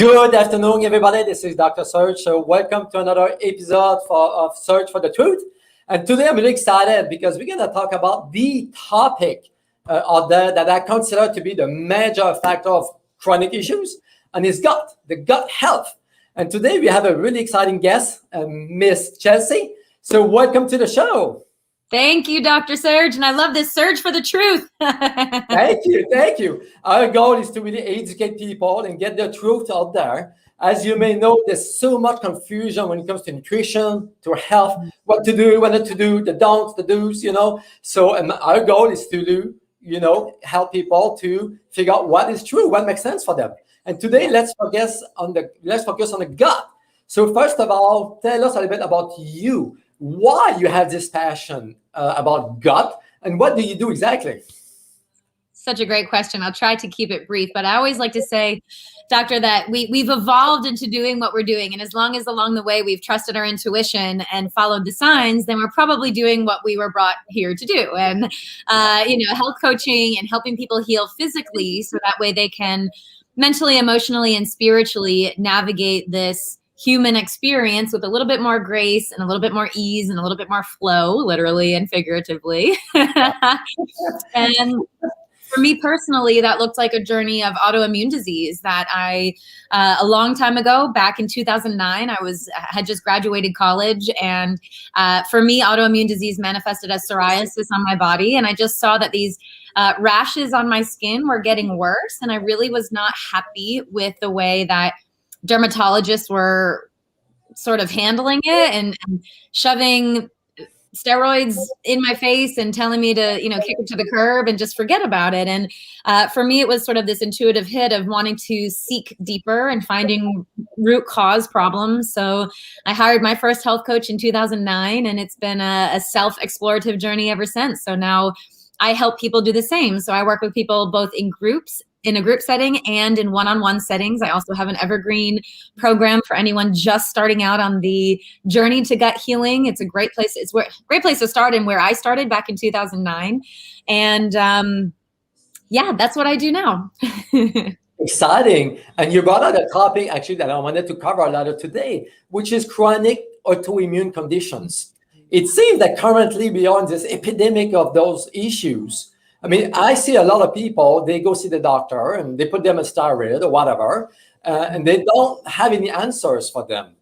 Good afternoon, everybody. This is Dr. Serge. So welcome to another episode of Search for the Truth. And today I'm really excited because we're going to talk about the topic out there that I consider to be the major factor of chronic issues, and it's the gut health. And today we have a really exciting guest, Miss Chelsea. So welcome to the show. Thank you, Dr. Serge. And I love this Search for the Truth. Thank you. Our goal is to really educate people and get the truth out there. As you may know, there's so much confusion when it comes to nutrition, to health, what to do, what not to do, the don'ts, the do's, So our goal is to do, help people to figure out what is true, what makes sense for them. And today, let's focus on the gut. So first of all, tell us a little bit about you. Why you have this passion about gut, and what do you do exactly? Such a great question. I'll try to keep it brief, but I always like to say, Doctor, that we've evolved into doing what we're doing. And as long as along the way we've trusted our intuition and followed the signs, then we're probably doing what we were brought here to do. And, health coaching and helping people heal physically so that way they can mentally, emotionally, and spiritually navigate this human experience with a little bit more grace and a little bit more ease and a little bit more flow, literally and figuratively. And for me personally, that looked like a journey of autoimmune disease that I, a long time ago, back in 2009, I had just graduated college. And for me, autoimmune disease manifested as psoriasis on my body. And I just saw that these rashes on my skin were getting worse. And I really was not happy with the way that dermatologists were sort of handling it and shoving steroids in my face and telling me to, kick it to the curb and just forget about it. And for me, it was sort of this intuitive hit of wanting to seek deeper and finding root cause problems. So I hired my first health coach in 2009, and it's been a self-explorative journey ever since. So now I help people do the same. So I work with people both in groups, in a group setting and in one-on-one settings. I also have an evergreen program for anyone just starting out on the journey to gut healing. It's a great place. It's a great place to start, and where I started back in 2009. And that's what I do now. Exciting. And you brought out a topic actually that I wanted to cover a lot of today, which is chronic autoimmune conditions. It seems that currently beyond this epidemic of those issues, I see a lot of people, they go see the doctor and they put them a steroid or whatever, and they don't have any answers for them.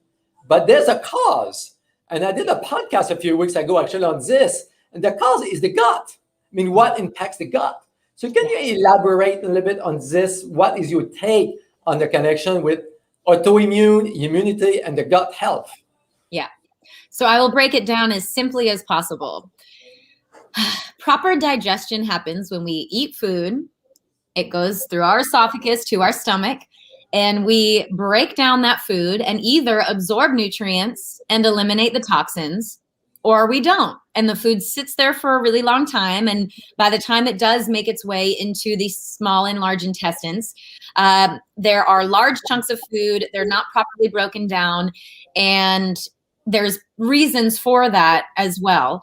But there's a cause. And I did a podcast a few weeks ago actually on this, and the cause is the gut. What impacts the gut? So can you elaborate a little bit on this? What is your take on the connection with autoimmune, immunity, and the gut health? Yeah. So I will break it down as simply as possible. Proper digestion happens when we eat food. It goes through our esophagus to our stomach, and we break down that food and either absorb nutrients and eliminate the toxins, or we don't. And the food sits there for a really long time. And by the time it does make its way into the small and large intestines, there are large chunks of food. They're not properly broken down. And there's reasons for that as well.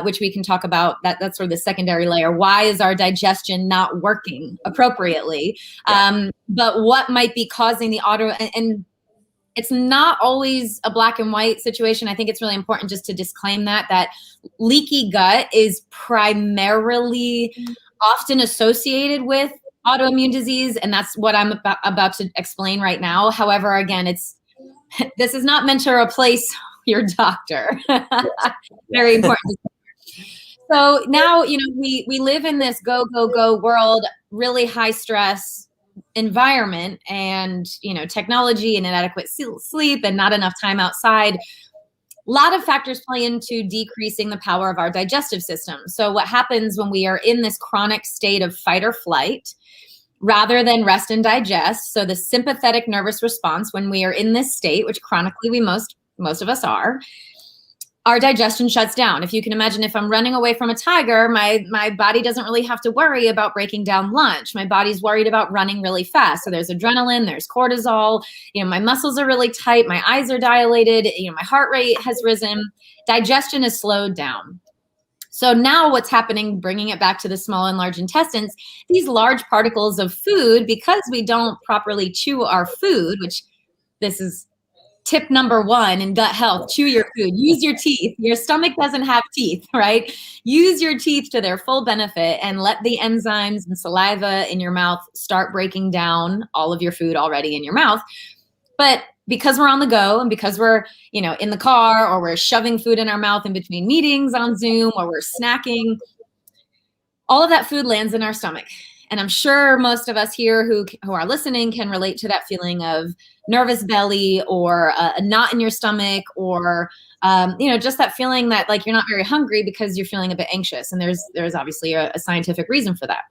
Which we can talk about. That's sort of the secondary layer. Why is our digestion not working appropriately? But what might be causing the and it's not always a black and white situation. I think it's really important just to disclaim that leaky gut is primarily often associated with autoimmune disease. And that's what I'm about to explain right now. However, again, this is not meant to replace your doctor. Very important. So now, we live in this go, go, go world, really high stress environment, and, technology and inadequate sleep and not enough time outside. A lot of factors play into decreasing the power of our digestive system. So what happens when we are in this chronic state of fight or flight, rather than rest and digest? So the sympathetic nervous response, when we are in this state, which chronically we most of us are, our digestion shuts down. If you can imagine, if I'm running away from a tiger, my body doesn't really have to worry about breaking down lunch. My body's worried about running really fast. So there's adrenaline, there's cortisol, my muscles are really tight, my eyes are dilated, my heart rate has risen, digestion is slowed down. So now what's happening, bringing it back to the small and large intestines, these large particles of food, because we don't properly chew our food, which this is tip number 1 in gut health, chew your food, use your teeth. Your stomach doesn't have teeth, right? Use your teeth to their full benefit and let the enzymes and saliva in your mouth start breaking down all of your food already in your mouth. But because we're on the go and because we're, in the car, or we're shoving food in our mouth in between meetings on Zoom, or we're snacking, all of that food lands in our stomach. And I'm sure most of us here who are listening can relate to that feeling of nervous belly, or a knot in your stomach, or just that feeling that like you're not very hungry because you're feeling a bit anxious. And there's obviously a scientific reason for that.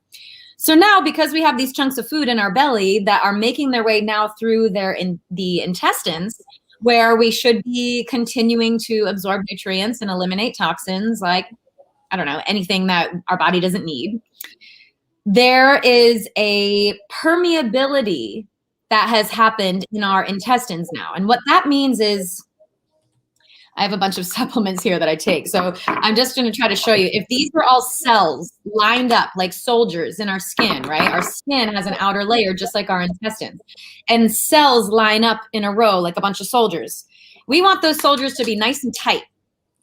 So now, because we have these chunks of food in our belly that are making their way now through the intestines, where we should be continuing to absorb nutrients and eliminate toxins, like, I don't know, anything that our body doesn't need, there is a permeability that has happened in our intestines now. And what that means is, I have a bunch of supplements here that I take. So I'm just going to try to show you. If these were all cells lined up like soldiers in our skin, right? Our skin has an outer layer just like our intestines. And cells line up in a row like a bunch of soldiers. We want those soldiers to be nice and tight.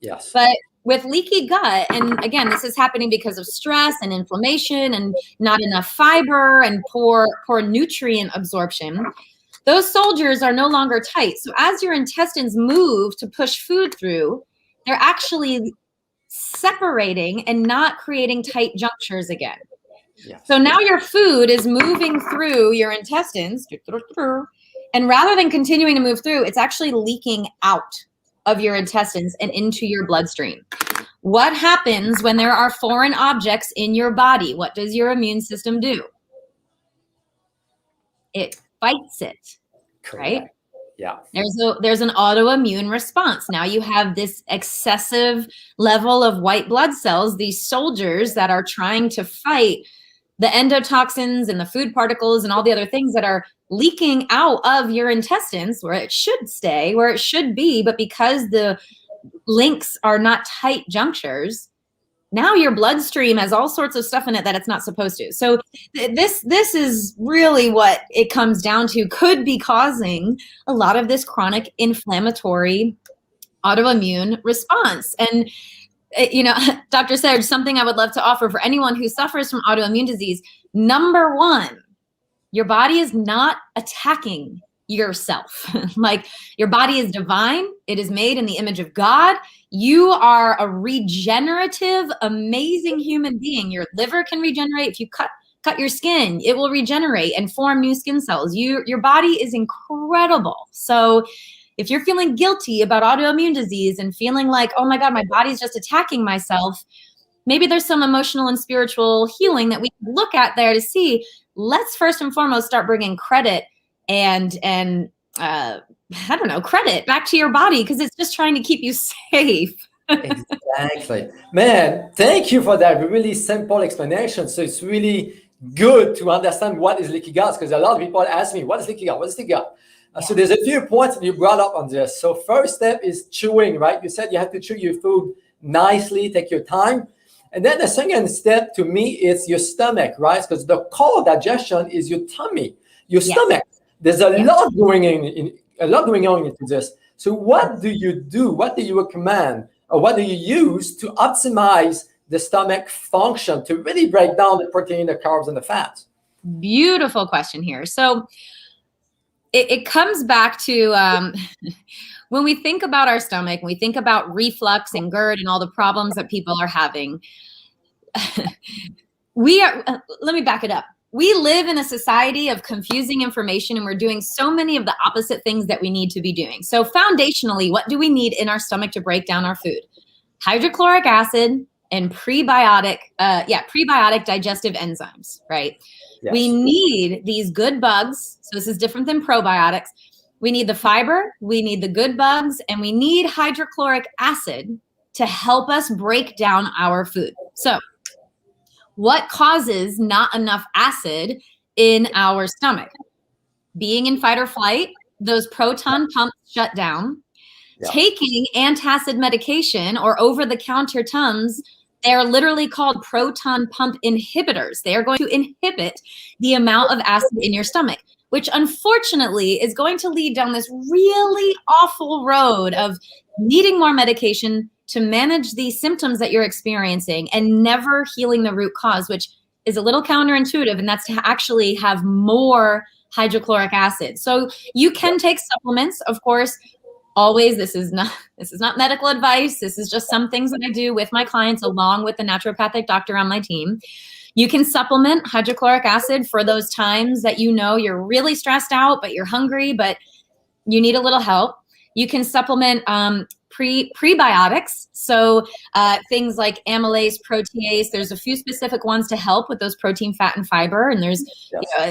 Yes. But with leaky gut, and again, this is happening because of stress and inflammation and not enough fiber and poor nutrient absorption, those soldiers are no longer tight. So as your intestines move to push food through, they're actually separating and not creating tight junctures again. Yes. So now your food is moving through your intestines, and rather than continuing to move through, it's actually leaking out of your intestines and into your bloodstream. What happens when there are foreign objects in your body? What does your immune system do? It fights it, right? Yeah. There's an autoimmune response. Now you have this excessive level of white blood cells, these soldiers that are trying to fight the endotoxins and the food particles and all the other things that are leaking out of your intestines, where it should stay, where it should be. But because the links are not tight junctures, now your bloodstream has all sorts of stuff in it that it's not supposed to. So this is really what it comes down to, could be causing a lot of this chronic inflammatory autoimmune response. And Dr. Serge, something I would love to offer for anyone who suffers from autoimmune disease. Number 1, your body is not attacking yourself. Like, your body is divine. It is made in the image of God. You are a regenerative, amazing human being. Your liver can regenerate. If you cut your skin, it will regenerate and form new skin cells. Your body is incredible. So if you're feeling guilty about autoimmune disease and feeling like, oh my God, my body's just attacking myself, maybe there's some emotional and spiritual healing that we can look at there to see. Let's first and foremost start bringing credit and credit back to your body, because it's just trying to keep you safe. Exactly. Man, thank you for that really simple explanation. So it's really good to understand what is leaky gut, because a lot of people ask me, what is leaky gut? What is leaky gut? Yeah. So there's a few points you brought up on this. So first step is chewing, right? You said you have to chew your food nicely, take your time. And then the second step to me is your stomach, right? Because the core digestion is your tummy, your stomach. There's a lot going on into this. So what do you do? What do you recommend? Or what do you use to optimize the stomach function to really break down the protein, the carbs, and the fats? Beautiful question here. So it comes back to when we think about our stomach, we think about reflux and GERD and all the problems that people are having. Let me back it up. We live in a society of confusing information, and we're doing so many of the opposite things that we need to be doing. So foundationally, what do we need in our stomach to break down our food? Hydrochloric acid and prebiotic digestive enzymes, right? Yes. We need these good bugs. So this is different than probiotics. We need the fiber, we need the good bugs, and we need hydrochloric acid to help us break down our food. So what causes not enough acid in our stomach? Being in fight or flight, those proton pumps shut down. Yeah. Taking antacid medication or over-the-counter Tums They're literally called proton pump inhibitors. They are going to inhibit the amount of acid in your stomach, which unfortunately is going to lead down this really awful road of needing more medication to manage the symptoms that you're experiencing and never healing the root cause, which is a little counterintuitive, and that's to actually have more hydrochloric acid. So you can take supplements, of course. Always, this is not medical advice. This is just some things that I do with my clients along with the naturopathic doctor on my team. You can supplement hydrochloric acid for those times that you know you're really stressed out, but you're hungry, but you need a little help. You can supplement prebiotics. So things like amylase, protease, there's a few specific ones to help with those protein, fat, and fiber. And there's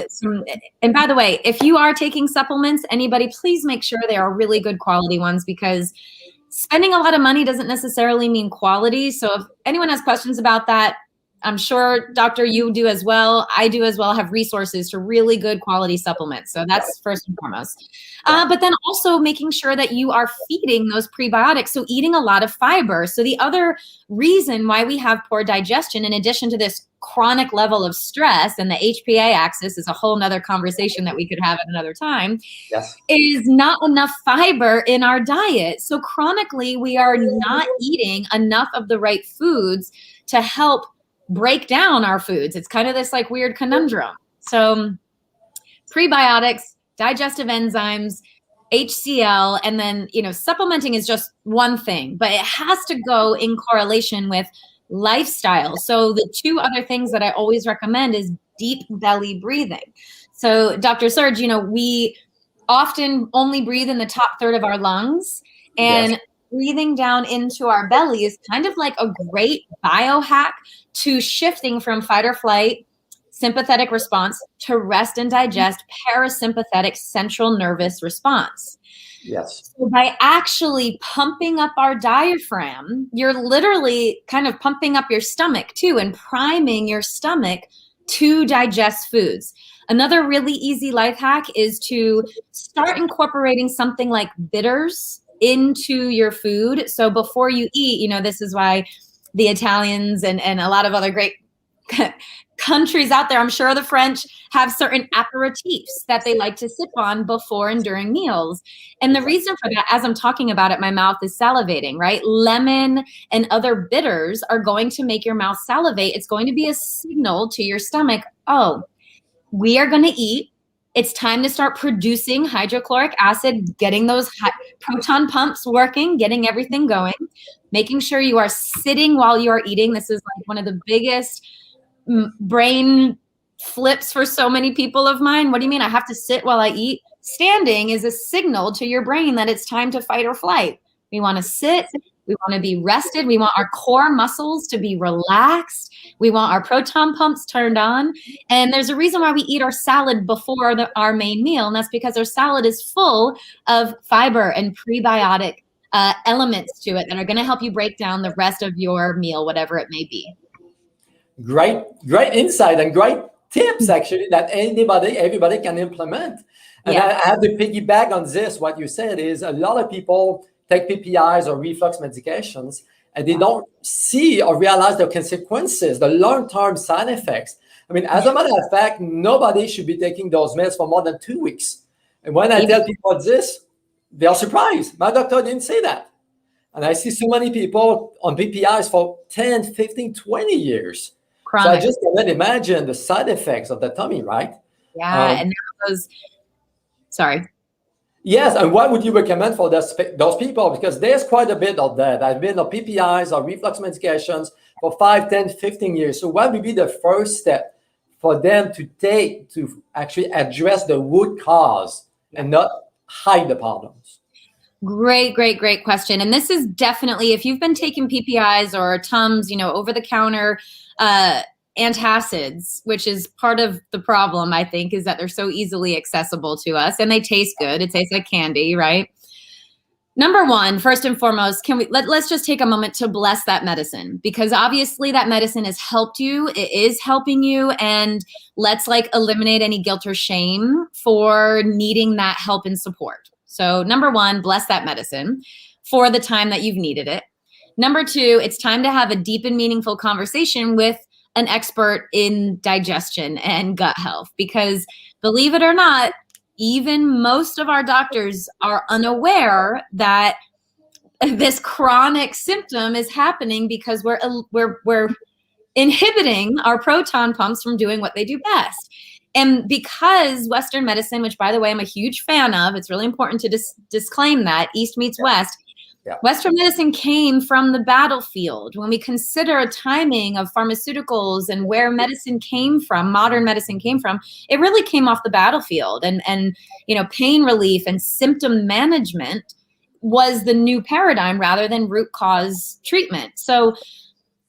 some, and by the way, if you are taking supplements, anybody, please make sure they are really good quality ones, because spending a lot of money doesn't necessarily mean quality. So if anyone has questions about that, I'm sure, Doctor, you do as well. I do as well, have resources to really good quality supplements. So that's first and foremost. But then also making sure that you are feeding those prebiotics. So eating a lot of fiber. So the other reason why we have poor digestion, in addition to this chronic level of stress, and the HPA axis is a whole nother conversation that we could have at another time, is not enough fiber in our diet. So chronically, we are not eating enough of the right foods to help break down our foods. It's kind of this like weird conundrum. So prebiotics, digestive enzymes, HCl, and then, supplementing is just one thing, but it has to go in correlation with lifestyle. So the two other things that I always recommend is deep belly breathing. So Dr. Serge, we often only breathe in the top third of our lungs, and breathing down into our belly is kind of like a great biohack to shifting from fight or flight, sympathetic response, to rest and digest, parasympathetic central nervous response. Yes. So by actually pumping up our diaphragm, you're literally kind of pumping up your stomach too, and priming your stomach to digest foods. Another really easy life hack is to start incorporating something like bitters into your food. So before you eat, this is why the Italians and a lot of other great countries out there, I'm sure the French, have certain aperitifs that they like to sip on before and during meals. And the reason for that, as I'm talking about it, my mouth is salivating, right? Lemon and other bitters are going to make your mouth salivate. It's going to be a signal to your stomach, oh, we are going to eat. It's time to start producing hydrochloric acid, getting those proton pumps working, getting everything going, making sure you are sitting while you are eating. This is like one of the biggest brain flips for so many people of mine. What do you mean I have to sit while I eat? Standing is a signal to your brain that it's time to fight or flight. We want to sit. We want to be rested. We want our core muscles to be relaxed. We want our proton pumps turned on. And there's a reason why we eat our salad before our main meal. And that's because our salad is full of fiber and prebiotic elements to it that are going to help you break down the rest of your meal, whatever it may be. Great insight and great tips, actually, that everybody can implement. And I have to piggyback on this. What you said is a lot of people take PPIs or reflux medications, and they don't see or realize the consequences, the long-term side effects. I mean, as a matter of fact, nobody should be taking those meds for more than 2 weeks. And when I tell people this, they are surprised. My doctor didn't say that. And I see so many people on PPIs for 10, 15, 20 years. Chronic. So I just cannot imagine the side effects of the tummy, right? Yeah, and sorry. Yes, and what would you recommend for those people? Because there's quite a bit of that. I've been on PPIs or reflux medications for 5, 10, 15 years. So what would be the first step for them to take to actually address the root cause and not hide the problems? Great question. And this is definitely, if you've been taking PPIs or Tums, over-the-counter antacids, which is part of the problem, I think, is that they're so easily accessible to us and they taste good. It tastes like candy, right? Number one, first and foremost, let's just take a moment to bless that medicine, because obviously that medicine has helped you. It is helping you. And let's eliminate any guilt or shame for needing that help and support. So number one, bless that medicine for the time that you've needed it. Number two, it's time to have a deep and meaningful conversation with an expert in digestion and gut health, because believe it or not, even most of our doctors are unaware that this chronic symptom is happening because we're inhibiting our proton pumps from doing what they do best. And because Western medicine, which by the way, I'm a huge fan of, it's really important to disclaim that East meets West. Yeah. Western medicine came from the battlefield. When we consider a timing of pharmaceuticals and where medicine came from, modern medicine came from, it really came off the battlefield. And pain relief and symptom management was the new paradigm rather than root cause treatment. So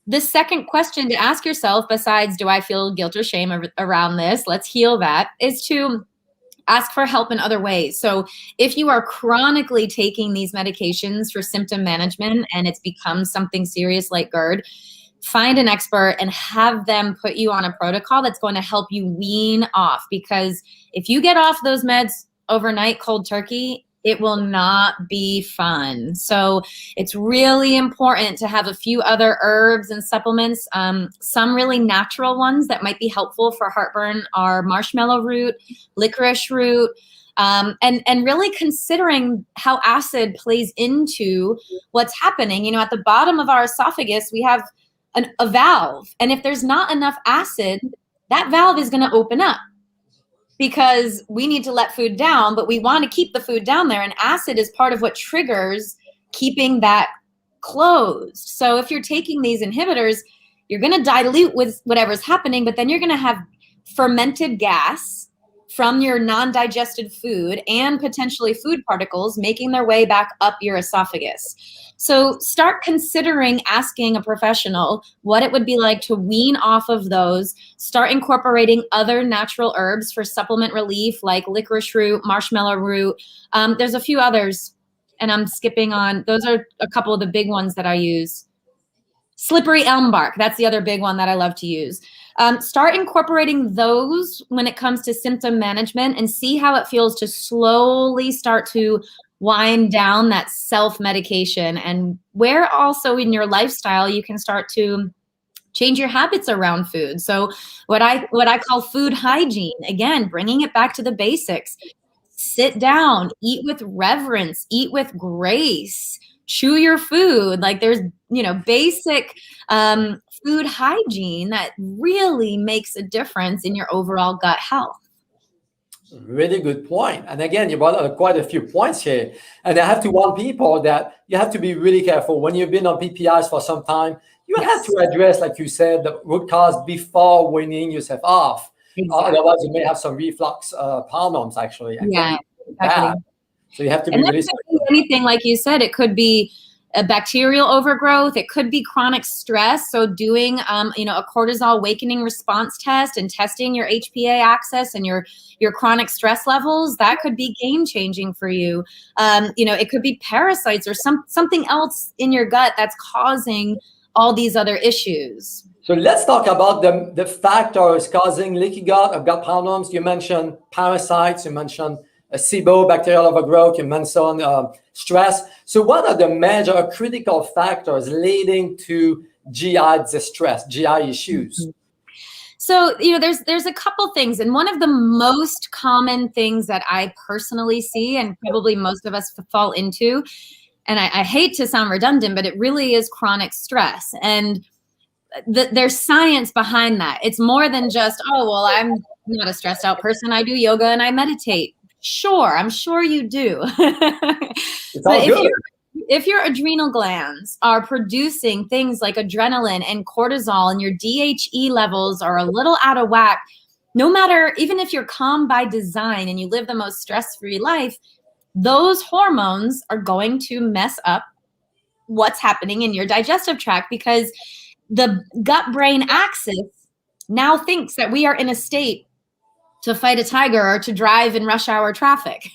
the second question to ask yourself, besides do I feel guilt or shame around this, let's heal that, is to ask for help in other ways. So if you are chronically taking these medications for symptom management and it's become something serious like GERD, find an expert and have them put you on a protocol that's going to help you wean off. Because if you get off those meds overnight cold turkey, it will not be fun. So it's really important to have a few other herbs and supplements. Some really natural ones that might be helpful for heartburn are marshmallow root, licorice root, and really considering how acid plays into what's happening. At the bottom of our esophagus, we have a valve. And if there's not enough acid, that valve is going to open up, because we need to let food down, but we want to keep the food down there. And acid is part of what triggers keeping that closed. So if you're taking these inhibitors, you're going to dilute with whatever's happening, but then you're going to have fermented gas from your non-digested food and potentially food particles making their way back up your esophagus. So start considering asking a professional what it would be like to wean off of those. Start incorporating other natural herbs for supplement relief, like licorice root, marshmallow root. There's a few others, and I'm skipping on. Those are a couple of the big ones that I use. Slippery elm bark, that's the other big one that I love to use. Start incorporating those when it comes to symptom management and see how it feels to slowly start to wind down that self-medication, and where also in your lifestyle you can start to change your habits around food. So what I call food hygiene, again, bringing it back to the basics. Sit down, eat with reverence, eat with grace, chew your food. Like there's, basic food hygiene that really makes a difference in your overall gut health. Really good point. And again, you brought up quite a few points here. And I have to warn people that you have to be really careful. When you've been on PPIs for some time, you have to address, like you said, the root cause before weaning yourself off. Exactly. Otherwise, you may have some reflux problems, actually. Yeah, exactly. So you have to be and really that could be anything, like you said. It could be a bacterial overgrowth. It could be chronic stress. So doing, a cortisol awakening response test and testing your HPA axis and your chronic stress levels, that could be game changing for you. It could be parasites or something else in your gut that's causing all these other issues. So let's talk about the factors causing leaky gut or gut problems. You mentioned parasites, you mentioned SIBO, bacterial overgrowth, you mentioned stress. So what are the major or critical factors leading to GI distress, GI issues? So, there's a couple things. And one of the most common things that I personally see, and probably most of us fall into, and I hate to sound redundant, but it really is chronic stress. And there's science behind that. It's more than just, I'm not a stressed out person. I do yoga and I meditate. Sure, I'm sure you do. But if your adrenal glands are producing things like adrenaline and cortisol and your DHE levels are a little out of whack, no matter, even if you're calm by design and you live the most stress-free life, those hormones are going to mess up what's happening in your digestive tract, because the gut-brain axis now thinks that we are in a state to fight a tiger or to drive in rush hour traffic.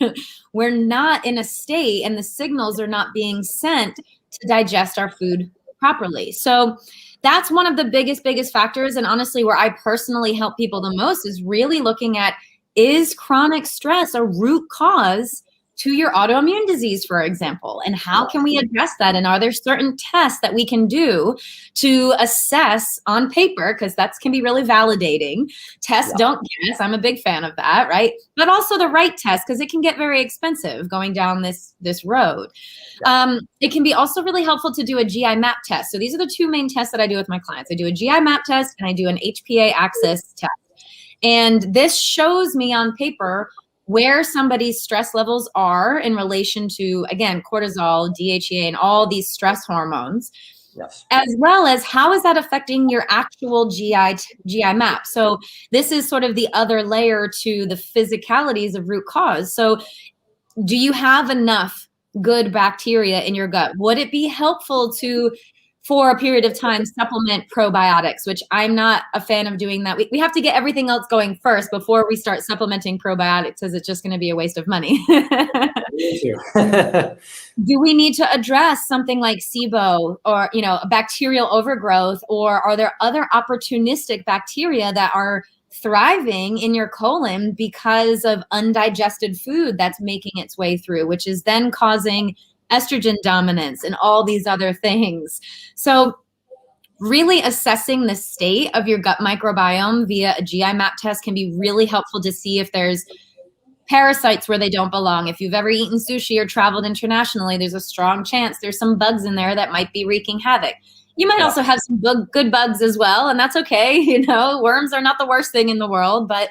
We're not in a state, and the signals are not being sent to digest our food properly. So that's one of the biggest factors. And honestly, where I personally help people the most is really looking at, is chronic stress a root cause to your autoimmune disease, for example, and how can we address that? And are there certain tests that we can do to assess on paper, because that can be really validating. Test, don't guess. I'm a big fan of that, right? But also the right test, because it can get very expensive going down this road. It can be also really helpful to do a GI map test. So these are the two main tests that I do with my clients. I do a GI map test and I do an HPA axis test. And this shows me on paper where somebody's stress levels are in relation to, again, cortisol, DHEA, and all these stress hormones, as well as how is that affecting your actual GI map. So this is sort of the other layer to the physicalities of root cause. So do you have enough good bacteria in your gut? Would it be helpful to, for a period of time, supplement probiotics, which I'm not a fan of doing that. We have to get everything else going first before we start supplementing probiotics, because it's just going to be a waste of money. Do we need to address something like SIBO or, bacterial overgrowth, or are there other opportunistic bacteria that are thriving in your colon because of undigested food that's making its way through, which is then causing estrogen dominance and all these other things? So really assessing the state of your gut microbiome via a GI map test can be really helpful to see if there's parasites where they don't belong. If you've ever eaten sushi or traveled internationally, there's a strong chance there's some bugs in there that might be wreaking havoc. You might also have some good bugs as well, and that's okay. Worms are not the worst thing in the world, but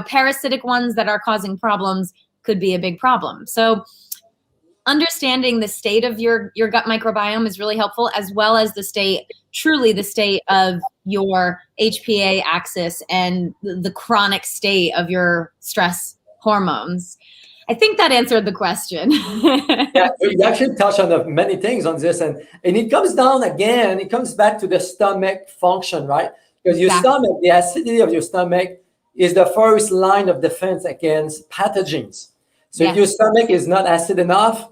parasitic ones that are causing problems could be a big problem. So understanding the state of your gut microbiome is really helpful, as well as the state of your HPA axis and the chronic state of your stress hormones. I think that answered the question. Yeah, you actually touched on many things on this, and it comes back to the stomach function, right? Because your stomach, the acidity of your stomach is the first line of defense against pathogens. So if your stomach is not acid enough,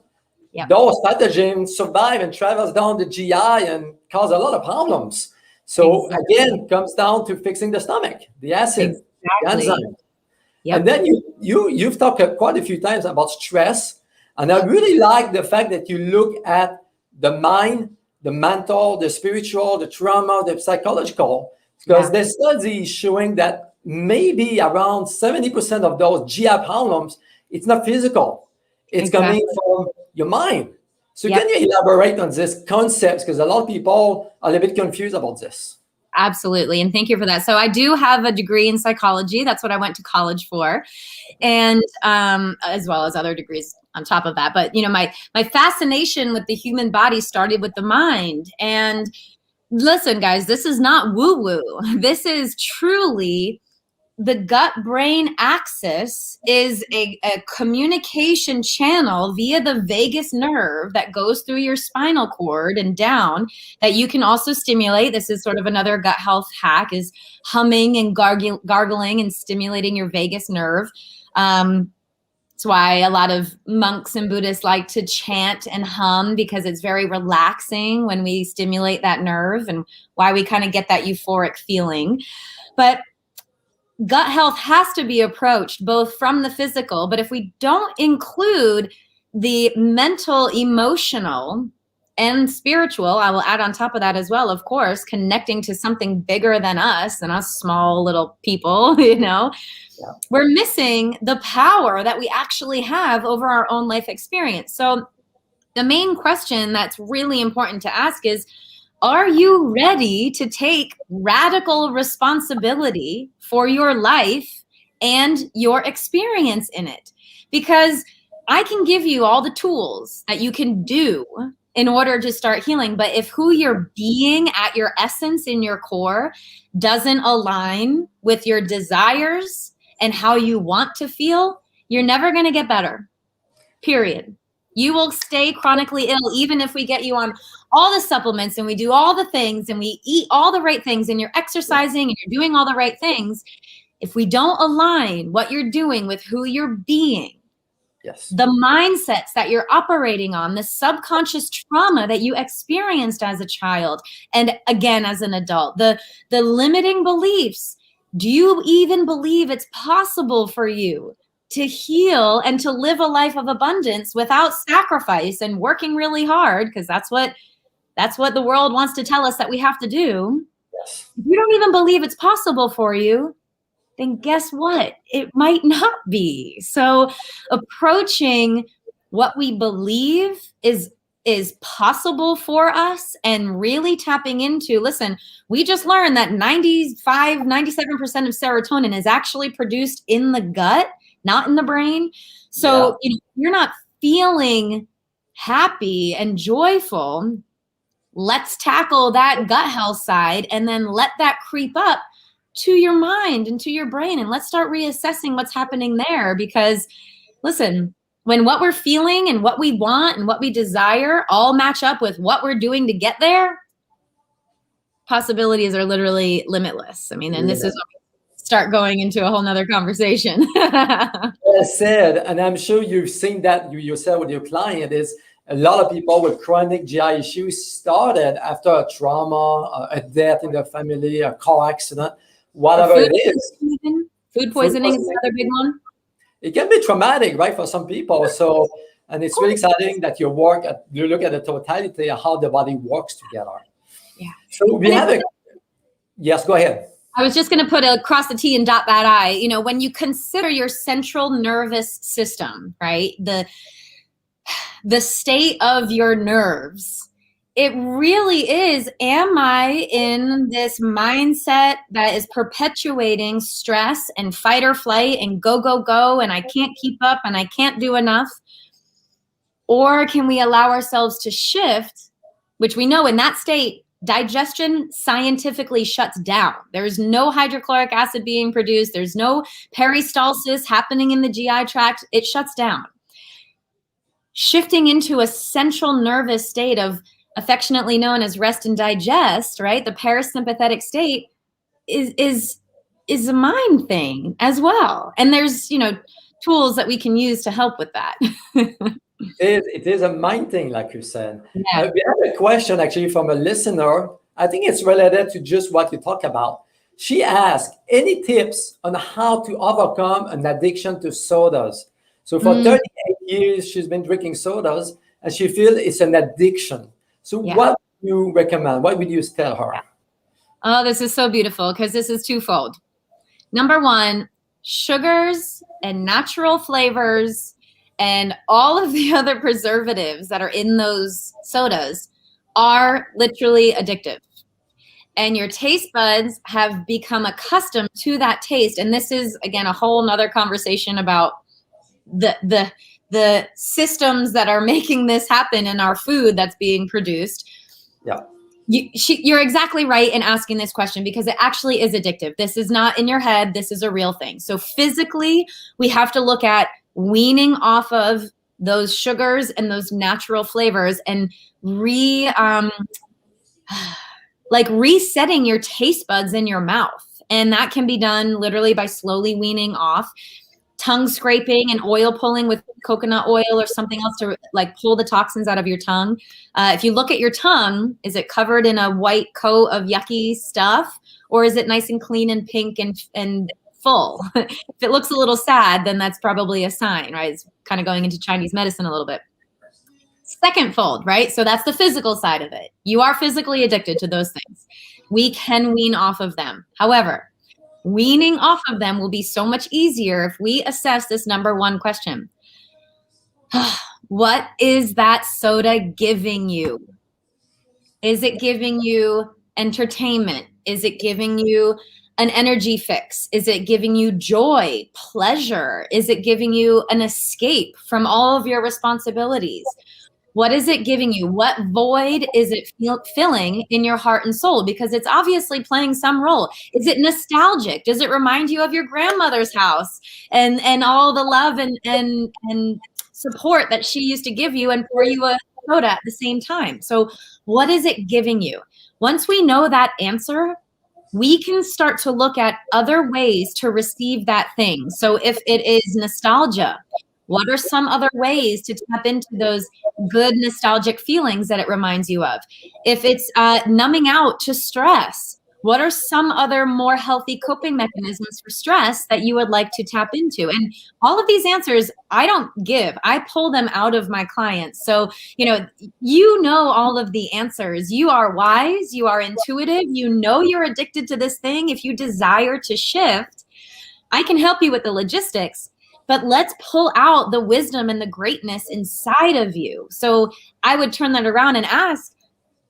those pathogens survive and travels down the GI and cause a lot of problems. So again, it comes down to fixing the stomach, the acid, the enzyme. And then you've talked quite a few times about stress. And I really like the fact that you look at the mind, the mental, the spiritual, the trauma, the psychological, because the study is showing that maybe around 70% of those GI problems, it's not physical. It's coming from your mind. So can you elaborate on this concept? Because a lot of people are a little bit confused about this. Absolutely. And thank you for that. So I do have a degree in psychology. That's what I went to college for. And as well as other degrees on top of that. But, my fascination with the human body started with the mind. And listen, guys, this is not woo-woo. This is truly the gut-brain axis is a communication channel via the vagus nerve that goes through your spinal cord and down that you can also stimulate. This is sort of another gut health hack, is humming and gargling and stimulating your vagus nerve. That's why a lot of monks and Buddhists like to chant and hum, because it's very relaxing when we stimulate that nerve, and why we kind of get that euphoric feeling. But gut health has to be approached both from the physical, but if we don't include the mental, emotional, and spiritual, I will add on top of that as well, of course, connecting to something bigger than us and us small little people, we're missing the power that we actually have over our own life experience. So the main question that's really important to ask is, are you ready to take radical responsibility for your life and your experience in it? Because I can give you all the tools that you can do in order to start healing. But if who you're being at your essence in your core doesn't align with your desires and how you want to feel, you're never going to get better, period. You will stay chronically ill, even if we get you on all the supplements and we do all the things and we eat all the right things and you're exercising and you're doing all the right things. If we don't align what you're doing with who you're being, the mindsets that you're operating on, the subconscious trauma that you experienced as a child, and again, as an adult, the limiting beliefs, do you even believe it's possible for you to heal and to live a life of abundance without sacrifice and working really hard, because that's what the world wants to tell us that we have to do. Yes. If you don't even believe it's possible for you, then guess what? It might not be. So approaching what we believe is possible for us and really tapping into, listen, we just learned that 97% of serotonin is actually produced in the gut, not in the brain. So if you're not feeling happy and joyful, let's tackle that gut health side and then let that creep up to your mind and to your brain. And let's start reassessing what's happening there. Because listen, when what we're feeling and what we want and what we desire all match up with what we're doing to get there, possibilities are literally limitless. I mean, and this is start going into a whole nother conversation. Well said. And I'm sure you've seen that yourself with your client is a lot of people with chronic GI issues started after a trauma, a death in their family, a car accident, whatever it is. Food poisoning is another big one. It can be traumatic, right, for some people. So, and it's really exciting that you look at the totality of how the body works together. Yeah. So we have yes, go ahead. I was just going to put a cross the T and dot that I. You know, when you consider your central nervous system, right, the state of your nerves, it really is, am I in this mindset that is perpetuating stress and fight or flight and go, go, go, and I can't keep up and I can't do enough? Or can we allow ourselves to shift, which we know in that state, digestion scientifically shuts down. There's no hydrochloric acid being produced. There's no peristalsis happening in the GI tract. It shuts down. Shifting into a central nervous state of affectionately known as rest and digest, right? The parasympathetic state is a mind thing as well. And there's, tools that we can use to help with that. It is a mind thing, like you said. Yeah. We have a question actually from a listener. I think it's related to just what you talk about. She asked, any tips on how to overcome an addiction to sodas? So for 38 years, she's been drinking sodas and she feels it's an addiction. So what do you recommend? What would you tell her? Oh, this is so beautiful because this is twofold. Number one, sugars and natural flavors and all of the other preservatives that are in those sodas are literally addictive. And your taste buds have become accustomed to that taste. And this is, again, a whole nother conversation about the systems that are making this happen in our food that's being produced. Yeah. You're exactly right in asking this question because it actually is addictive. This is not in your head. This is a real thing. So physically, we have to look at weaning off of those sugars and those natural flavors and resetting your taste buds in your mouth. And that can be done literally by slowly weaning off. Tongue scraping and oil pulling with coconut oil or something else to pull the toxins out of your tongue. If you look at your tongue, is it covered in a white coat of yucky stuff, or is it nice and clean and pink and full? If it looks a little sad, then that's probably a sign, right? It's kind of going into Chinese medicine a little bit. Second fold, right? So that's the physical side of it. You are physically addicted to those things. We can wean off of them. However, weaning off of them will be so much easier if we assess this number one question. What is that soda giving you? Is it giving you entertainment? Is it giving you an energy fix? Is it giving you joy, pleasure? Is it giving you an escape from all of your responsibilities? What is it giving you? What void is it filling in your heart and soul? Because it's obviously playing some role. Is it nostalgic? Does it remind you of your grandmother's house and all the love and support that she used to give you and pour you a soda at the same time? So what is it giving you? Once we know that answer, we can start to look at other ways to receive that thing. So if it is nostalgia, what are some other ways to tap into those good nostalgic feelings that it reminds you of? If it's numbing out to stress, What are some other more healthy coping mechanisms for stress that you would like to tap into? And all of these answers I don't give. I pull them out of my clients. So, you know all of the answers. You are wise, you are intuitive, you know you're addicted to this thing. If you desire to shift, I can help you with the logistics, but let's pull out the wisdom and the greatness inside of you. So I would turn that around and ask,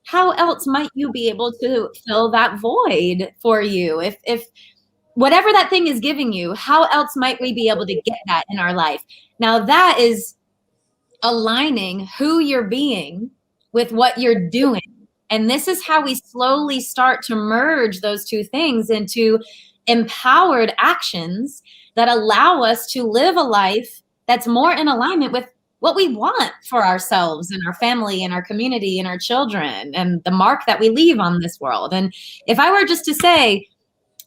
how else might you be able to fill that void for you? If whatever that thing is giving you, how else might we be able to get that in our life? Now that is aligning who you're being with what you're doing. And this is how we slowly start to merge those two things into empowered actions that allow us to live a life that's more in alignment with what we want for ourselves and our family and our community and our children and the mark that we leave on this world. And if I were just to say,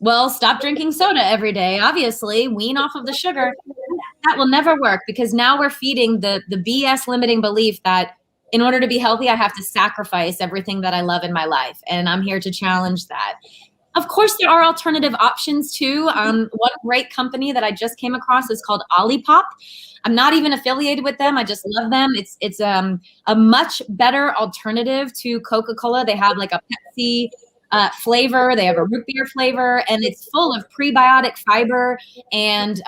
well, stop drinking soda every day, obviously, wean off of the sugar, that will never work, because now we're feeding the BS limiting belief that in order to be healthy, I have to sacrifice everything that I love in my life. And I'm here to challenge that. Of course, there are alternative options too. One great company that I just came across is called Olipop. I'm not even affiliated with them. I just love them. It's a much better alternative to Coca-Cola. They have like a Pepsi flavor. They have a root beer flavor, and it's full of prebiotic fiber and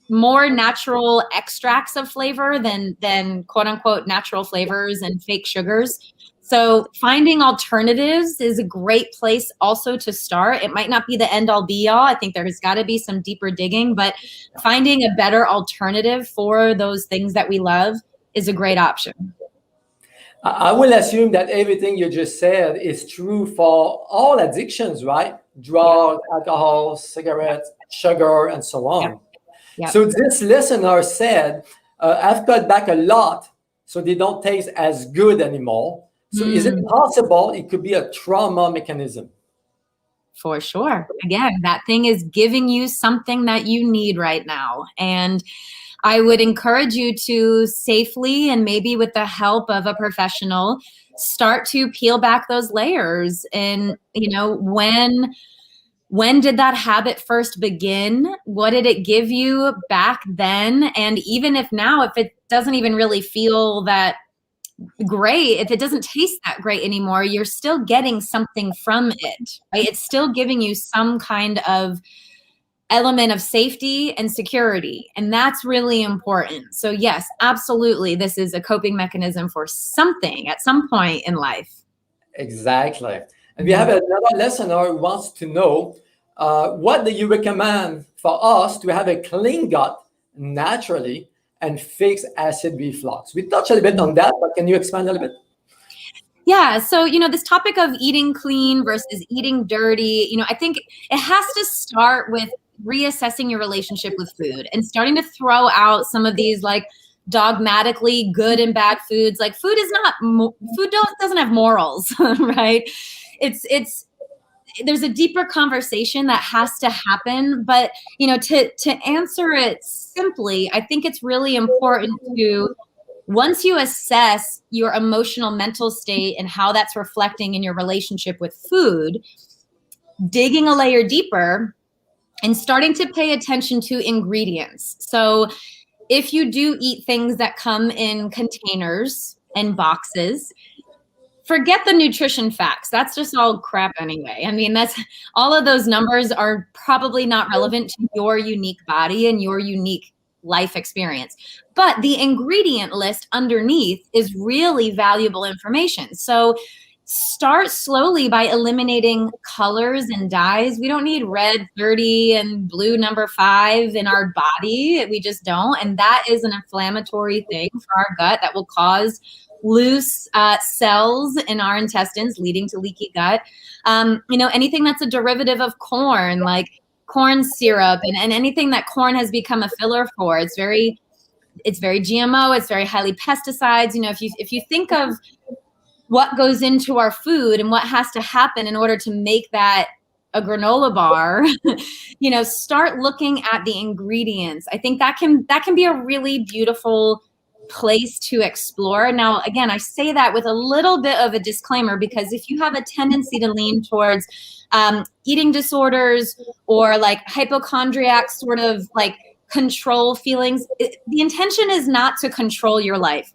more natural extracts of flavor than quote unquote natural flavors and fake sugars. So finding alternatives is a great place also to start. It might not be the end all be all. I think there's got to be some deeper digging, but finding a better alternative for those things that we love is a great option. I will assume that everything you just said is true for all addictions, right? Drugs, alcohol, cigarettes, sugar, and so on. Yep. So this listener said, I've cut back a lot, so they don't taste as good anymore. So is it possible it could be a trauma mechanism? For sure. Again, that thing is giving you something that you need right now. And I would encourage you to safely, and maybe with the help of a professional, start to peel back those layers. And, when did that habit first begin? What did it give you back then? And even if now, if it doesn't even really feel that great, if it doesn't taste that great anymore, you're still getting something from it, right? It's still giving you some kind of element of safety and security. And that's really important. So yes, absolutely. This is a coping mechanism for something at some point in life. Exactly. And we have another listener who wants to know, what do you recommend for us to have a clean gut naturally and fix acid reflux? We touched a little bit on that, but can you expand a little bit? Yeah. So, this topic of eating clean versus eating dirty, I think it has to start with reassessing your relationship with food and starting to throw out some of these like dogmatically good and bad foods. Like food doesn't have morals, right? There's a deeper conversation that has to happen. But, to answer it simply, I think it's really important to, once you assess your emotional mental state and how that's reflecting in your relationship with food, digging a layer deeper and starting to pay attention to ingredients. So if you do eat things that come in containers and boxes, forget the nutrition facts. That's just all crap anyway. I mean, that's all of those numbers are probably not relevant to your unique body and your unique life experience. But the ingredient list underneath is really valuable information. So start slowly by eliminating colors and dyes. We don't need red 30 and blue number 5 in our body. We just don't. And that is an inflammatory thing for our gut that will cause loose cells in our intestines, leading to leaky gut. Anything that's a derivative of corn, like corn syrup and anything that corn has become a filler for, it's very GMO. It's very highly pesticides. If you think of what goes into our food and what has to happen in order to make that a granola bar, start looking at the ingredients. I think that can be a really beautiful place to explore. Now, again, I say that with a little bit of a disclaimer, because if you have a tendency to lean towards eating disorders or like hypochondriac sort of like control feelings, the intention is not to control your life.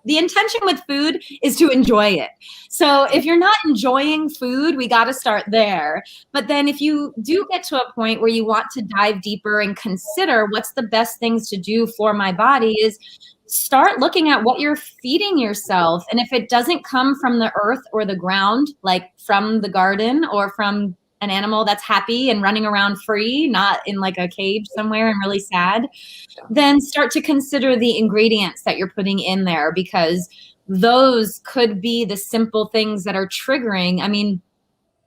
The intention with food is to enjoy it. So if you're not enjoying food, we got to start there. But then if you do get to a point where you want to dive deeper and consider what's the best things to do for my body, is start looking at what you're feeding yourself. And if it doesn't come from the earth or the ground, like from the garden or from an animal that's happy and running around free, not in like a cage somewhere and really sad, then start to consider the ingredients that you're putting in there, because those could be the simple things that are triggering. I mean,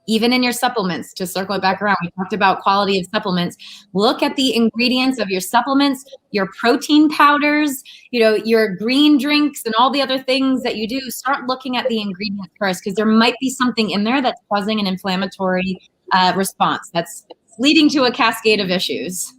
even in your supplements, to circle it back around, we talked about quality of supplements. Look at the ingredients of your supplements, your protein powders, your green drinks and all the other things that you do. Start looking at the ingredients first, because there might be something in there that's causing an inflammatory response that's leading to a cascade of issues.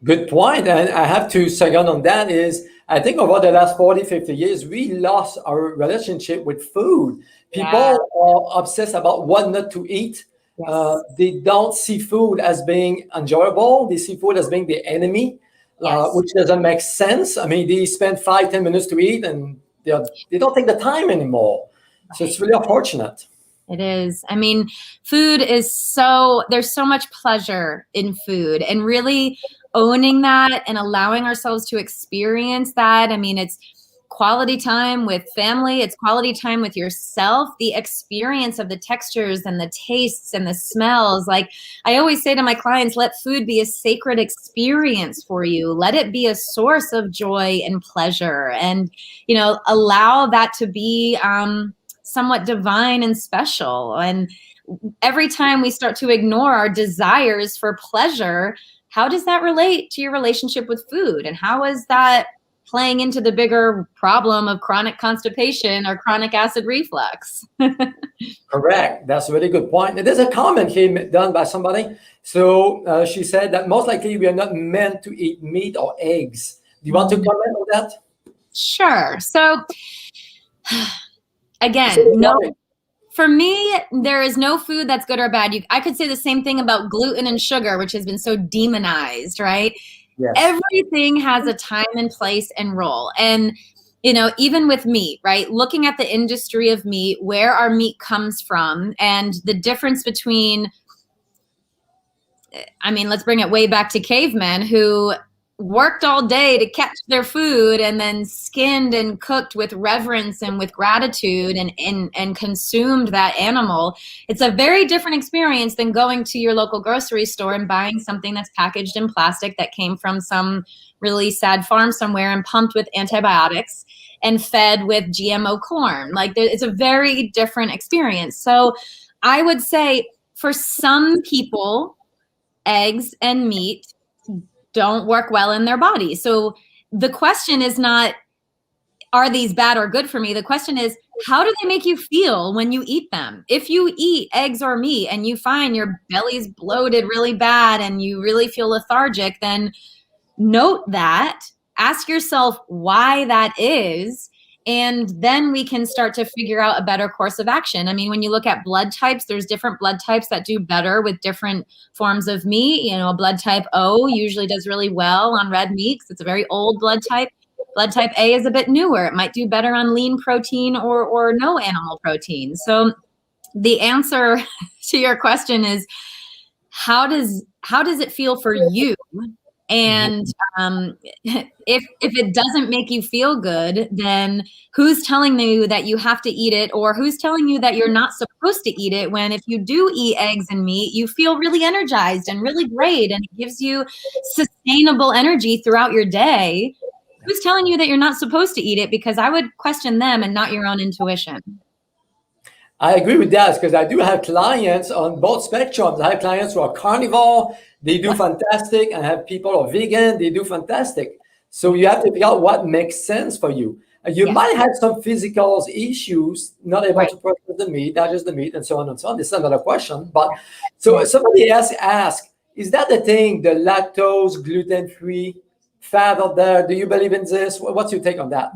Good point. And I have to second on that is, I think over the last 40, 50 years, we lost our relationship with food. People are obsessed about what not to eat. Yes. They don't see food as being enjoyable. They see food as being the enemy, which doesn't make sense. I mean, they spend 5-10 minutes to eat and they don't take the time anymore. So it's really unfortunate. It is. I mean, food is there's so much pleasure in food, and really owning that and allowing ourselves to experience that. I mean, it's quality time with family. It's quality time with yourself. The experience of the textures and the tastes and the smells. Like I always say to my clients, let food be a sacred experience for you. Let it be a source of joy and pleasure, and, allow that to be, somewhat divine and special. And every time we start to ignore our desires for pleasure, how does that relate to your relationship with food? And how is that playing into the bigger problem of chronic constipation or chronic acid reflux? Correct. That's a really good point. There's a comment here done by somebody. So she said that most likely we are not meant to eat meat or eggs. Do you want to comment on that? Sure. So again, for me, there is no food that's good or bad. I could say the same thing about gluten and sugar, which has been so demonized, right? Yes. Everything has a time and place and role. And, even with meat, right? Looking at the industry of meat, where our meat comes from, and the difference between, let's bring it way back to cavemen who worked all day to catch their food and then skinned and cooked with reverence and with gratitude and consumed that animal. It's a very different experience than going to your local grocery store and buying something that's packaged in plastic that came from some really sad farm somewhere and pumped with antibiotics and fed with GMO corn. Like it's a very different experience. So I would say for some people, eggs and meat don't work well in their body. So the question is not, are these bad or good for me? The question is, how do they make you feel when you eat them? If you eat eggs or meat and you find your belly's bloated really bad and you really feel lethargic, then note that, ask yourself why that is, and then we can start to figure out a better course of action. When you look at blood types, there's different blood types that do better with different forms of meat. A blood type O usually does really well on red meat because it's a very old blood type. Blood type A is a bit newer. It might do better on lean protein or no animal protein. So the answer to your question is, how does it feel for you? And if it doesn't make you feel good, then who's telling you that you have to eat it, or who's telling you that you're not supposed to eat it, when if you do eat eggs and meat, you feel really energized and really great and it gives you sustainable energy throughout your day? Who's telling you that you're not supposed to eat it? Because I would question them and not your own intuition. I agree with that, because I do have clients on both spectrums. I have clients who are carnivore, they do fantastic, and I have people who are vegan, they do fantastic. So you have to figure out what makes sense for you. You might have some physical issues, not able to process the meat, digest the meat, and so on and so on. This is another question. But so somebody else asked, is that the thing, the lactose, gluten-free fad out there? Do you believe in this? What's your take on that?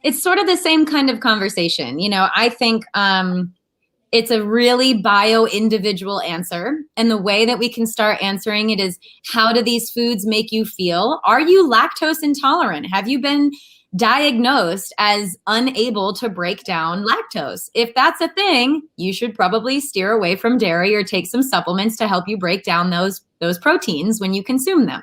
It's sort of the same kind of conversation. I think it's a really bio-individual answer. And the way that we can start answering it is, how do these foods make you feel? Are you lactose intolerant? Have you been diagnosed as unable to break down lactose? If that's a thing, you should probably steer away from dairy or take some supplements to help you break down those proteins when you consume them.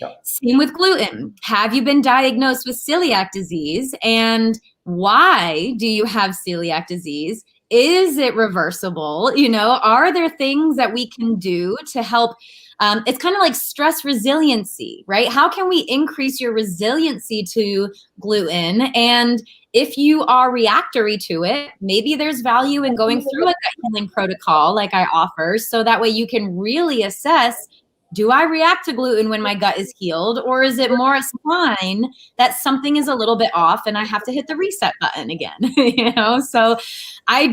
Yep. Same with gluten. Have you been diagnosed with celiac disease? And why do you have celiac disease? Is it reversible? Are there things that we can do to help? It's kind of like stress resiliency, right? How can we increase your resiliency to gluten? And if you are reactory to it, maybe there's value in going through a gut healing protocol like I offer, so that way you can really assess, do I react to gluten when my gut is healed? Or is it more a sign that something is a little bit off and I have to hit the reset button again? So I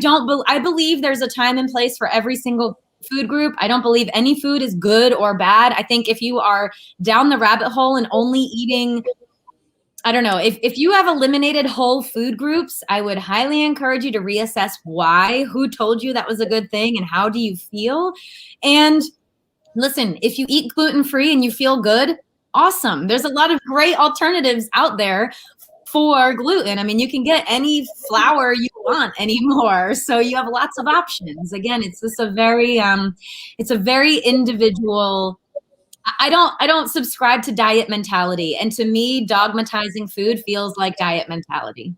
believe there's a time and place for every single food group. I don't believe any food is good or bad. I think if you are down the rabbit hole and only eating, I don't know, if you have eliminated whole food groups, I would highly encourage you to reassess why, who told you that was a good thing, and how do you feel? And listen, if you eat gluten-free and you feel good, awesome. There's a lot of great alternatives out there for gluten. I mean, you can get any flour you want anymore. So you have lots of options. Again, it's a very individual. I don't subscribe to diet mentality. And to me, dogmatizing food feels like diet mentality.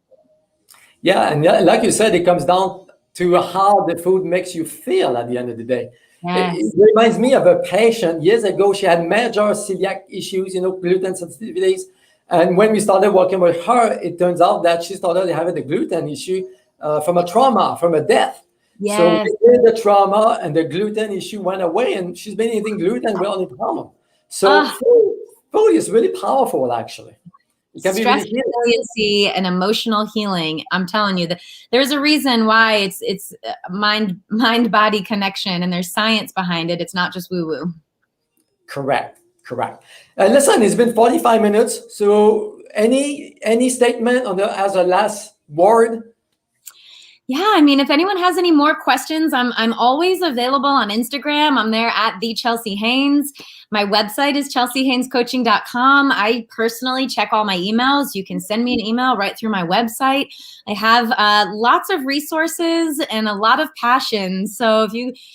Yeah. And like you said, it comes down to how the food makes you feel at the end of the day. Yes. It reminds me of a patient years ago. She had major celiac issues, gluten sensitivities. And when we started working with her, it turns out that she started having the gluten issue from a trauma, from a death. Yes. So we did the trauma and the gluten issue went away, and she's been eating gluten without any problem. So food is really powerful, actually. It can Stress be really resiliency and emotional healing. I'm telling you that there's a reason why it's mind-body connection, and there's science behind it. It's not just woo-woo. Correct. Listen, it's been 45 minutes. So any statement as a last word? Yeah, I mean, if anyone has any more questions, I'm always available on Instagram. I'm there at the Chelsea Haines. My website is chelseahainescoaching.com. I personally check all my emails. You can send me an email right through my website. I have lots of resources and a lot of passion. So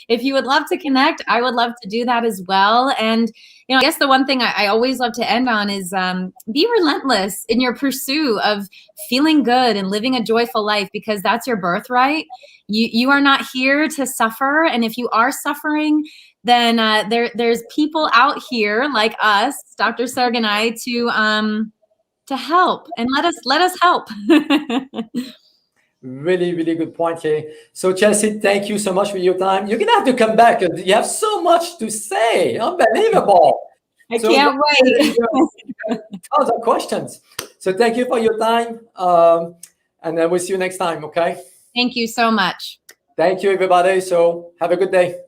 if you would love to connect, I would love to do that as well. And I guess the one thing I always love to end on is be relentless in your pursuit of feeling good and living a joyful life, because that's your birthright. You are not here to suffer. And if you are suffering, then there's people out here like us, Dr. Serg and I, to help, and let us help. Really, really good point here. So Chelsea, thank you so much for your time. You're going to have to come back. You have so much to say. Unbelievable. I can't wait. Tons of questions. So thank you for your time. And then we'll see you next time. Okay. Thank you so much. Thank you, everybody. So have a good day.